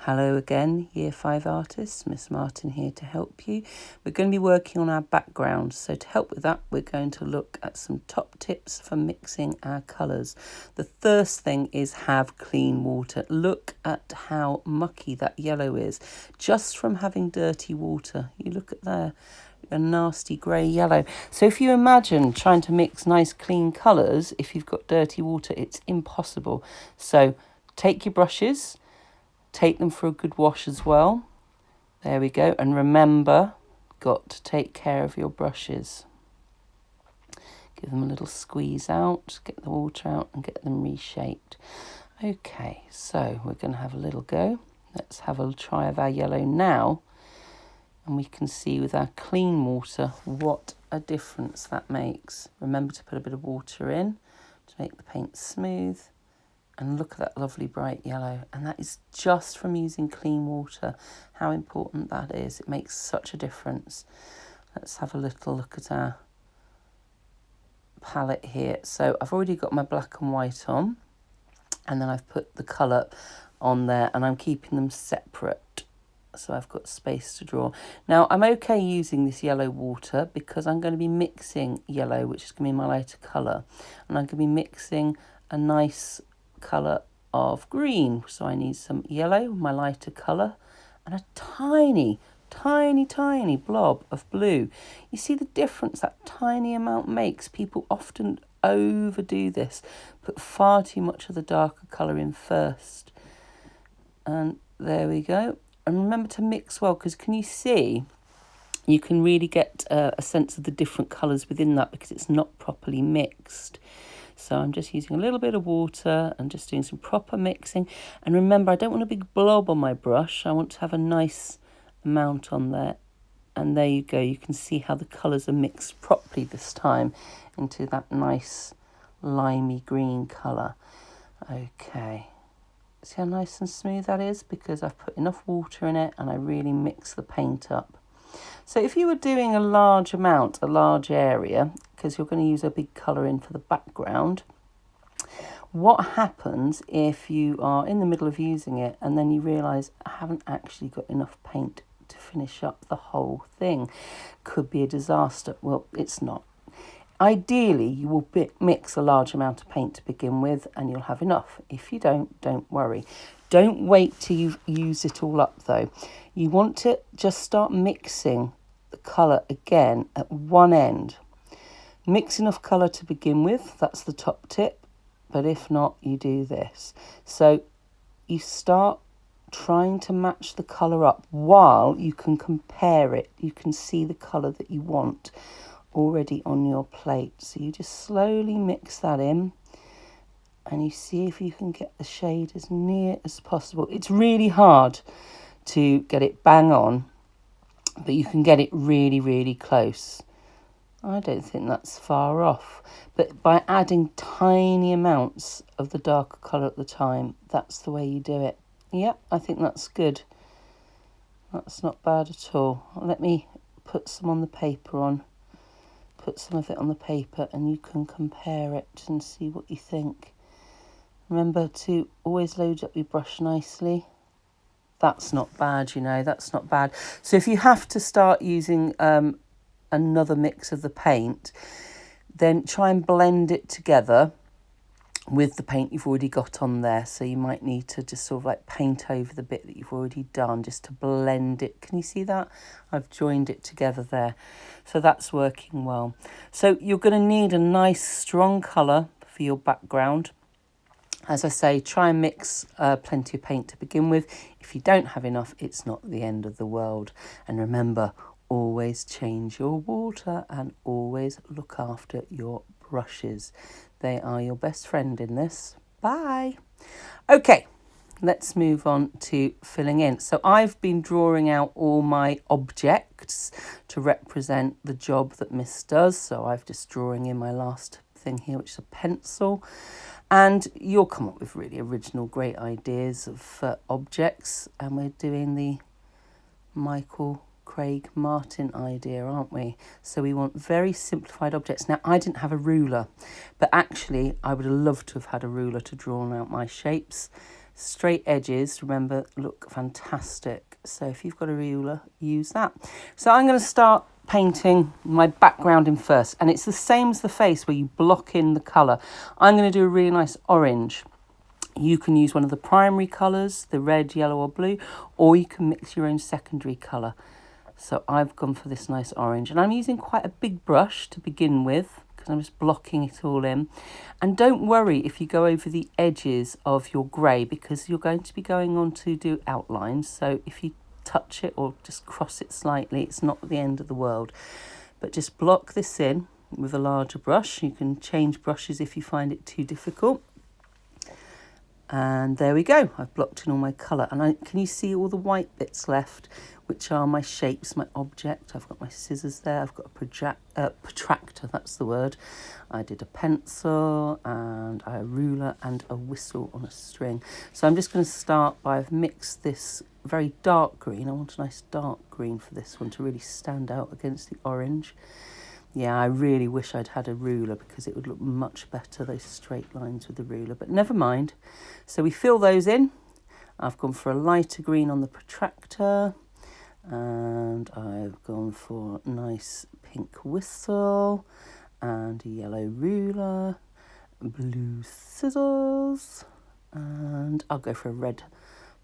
Hello again, Year 5 artists. Miss Martin here to help you. We're going to be working on our background. So to help with that, we're going to look at some top tips for mixing our colours. The first thing is have clean water. Look at how mucky that yellow is just from having dirty water. You look at there, a nasty grey yellow. So if you imagine trying to mix nice clean colours, if you've got dirty water, it's impossible. So take your brushes. Take them for a good wash as well. There we go. And remember, got to take care of your brushes. Give them a little squeeze out, get the water out and get them reshaped. Okay, so we're going to have a little go. Let's have a try of our yellow now. And we can see with our clean water what a difference that makes. Remember to put a bit of water in to make the paint smooth. And look at that lovely bright yellow. And that is just from using clean water. How important that is. It makes such a difference. Let's have a little look at our palette here. So I've already got my black and white on. And then I've put the colour on there. And I'm keeping them separate. So I've got space to draw. Now I'm okay using this yellow water because I'm going to be mixing yellow, which is going to be my lighter colour. And I'm going to be mixing a nice colour of green, so I need some yellow, my lighter colour, and a tiny blob of blue. You see the difference that tiny amount makes? People often overdo this, put far too much of the darker colour in first. And there we go. And remember to mix well, because can you see? You can really get a sense of the different colours within that because it's not properly mixed. So I'm just using a little bit of water and just doing some proper mixing. And remember, I don't want a big blob on my brush. I want to have a nice amount on there. And there you go. You can see how the colours are mixed properly this time into that nice limey green colour. Okay. See how nice and smooth that is? Because I've put enough water in it and I really mix the paint up. So if you were doing a large amount, a large area, because you're going to use a big colour in for the background, what happens if you are in the middle of using it and then you realise I haven't actually got enough paint to finish up the whole thing? Could be a disaster. Well, it's not. Ideally, you will mix a large amount of paint to begin with and you'll have enough. If you don't worry. Don't wait till you've used it all up though. You want to just start mixing the colour again at one end. Mix enough colour to begin with, that's the top tip. But if not, you do this. So you start trying to match the colour up while you can compare it. You can see the colour that you want already on your plate. So you just slowly mix that in. And you see if you can get the shade as near as possible. It's really hard to get it bang on, but you can get it really, really close. I don't think that's far off. But by adding tiny amounts of the darker colour at the time, that's the way you do it. Yep, I think that's good. That's not bad at all. Let me put some on the paper on. Put some of it on the paper and you can compare it and see what you think. Remember to always load up your brush nicely. That's not bad, you know, that's not bad. So if you have to start using another mix of the paint, then try and blend it together with the paint you've already got on there. So you might need to just sort of like paint over the bit that you've already done just to blend it. Can you see that? I've joined it together there. So that's working well. So you're going to need a nice strong colour for your background. As I say, try and mix plenty of paint to begin with. If you don't have enough, it's not the end of the world. And remember, always change your water and always look after your brushes. They are your best friend in this. Bye. Okay, let's move on to filling in. So I've been drawing out all my objects to represent the job that Miss does. So I've just drawing in my last thing here, which is a pencil. And you'll come up with really original, great ideas of objects. And we're doing the Michael Craig Martin idea, aren't we? So we want very simplified objects. Now, I didn't have a ruler, but actually I would have loved to have had a ruler to draw out my shapes. Straight edges, remember, look fantastic. So if you've got a ruler, use that. So I'm going to start painting my background in first, and it's the same as the face where you block in the colour. I'm going to do a really nice orange. You can use one of the primary colours, the red, yellow or blue, or you can mix your own secondary colour. So I've gone for this nice orange, and I'm using quite a big brush to begin with because I'm just blocking it all in. And don't worry if you go over the edges of your grey, because you're going to be going on to do outlines. So if you touch it or just cross it slightly, it's not the end of the world. But just block this in with a larger brush. You can change brushes if you find it too difficult. And there we go. I've blocked in all my colour. And can you see all the white bits left, which are my shapes, my object? I've got my scissors there. I've got a protractor, that's the word. I did a pencil and a ruler and a whistle on a string. So I'm just going to start by, I've mixed this very dark green. I want a nice dark green for this one to really stand out against the orange. Yeah, I really wish I'd had a ruler because it would look much better, those straight lines with the ruler, but never mind. So we fill those in. I've gone for a lighter green on the protractor, and I've gone for a nice pink whistle and a yellow ruler, blue scissors, and I'll go for a red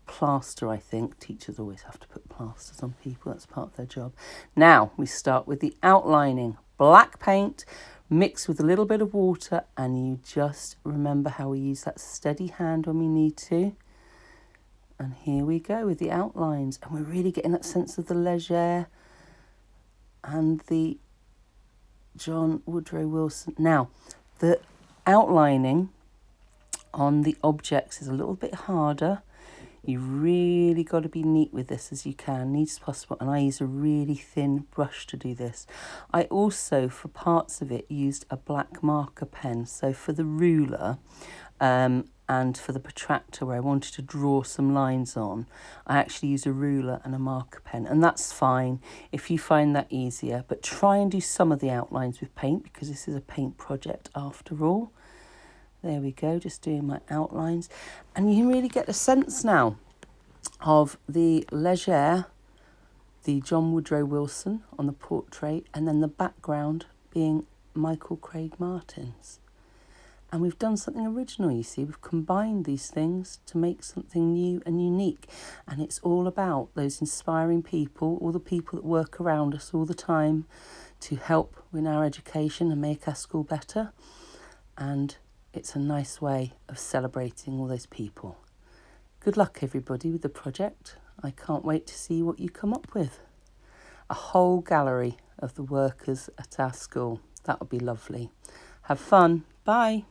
plaster, I think. Teachers always have to put plasters on people, that's part of their job. Now we start with the outlining. Black paint mixed with a little bit of water, and you just remember how we use that steady hand when we need to. And here we go with the outlines, and we're really getting that sense of the Leger and the John Woodrow Wilson. Now, the outlining on the objects is a little bit harder. You really got to be neat with this as you can, neat as possible. And I use a really thin brush to do this. I also, for parts of it, used a black marker pen. So for the ruler and for the protractor where I wanted to draw some lines on, I actually use a ruler and a marker pen. And that's fine if you find that easier. But try and do some of the outlines with paint, because this is a paint project after all. There we go, just doing my outlines. And you can really get a sense now of the Leger, the John Woodrow Wilson on the portrait, and then the background being Michael Craig Martin's. And we've done something original, you see. We've combined these things to make something new and unique. And it's all about those inspiring people, all the people that work around us all the time to help in our education and make our school better. And it's a nice way of celebrating all those people. Good luck, everybody, with the project. I can't wait to see what you come up with. A whole gallery of the workers at our school. That would be lovely. Have fun. Bye.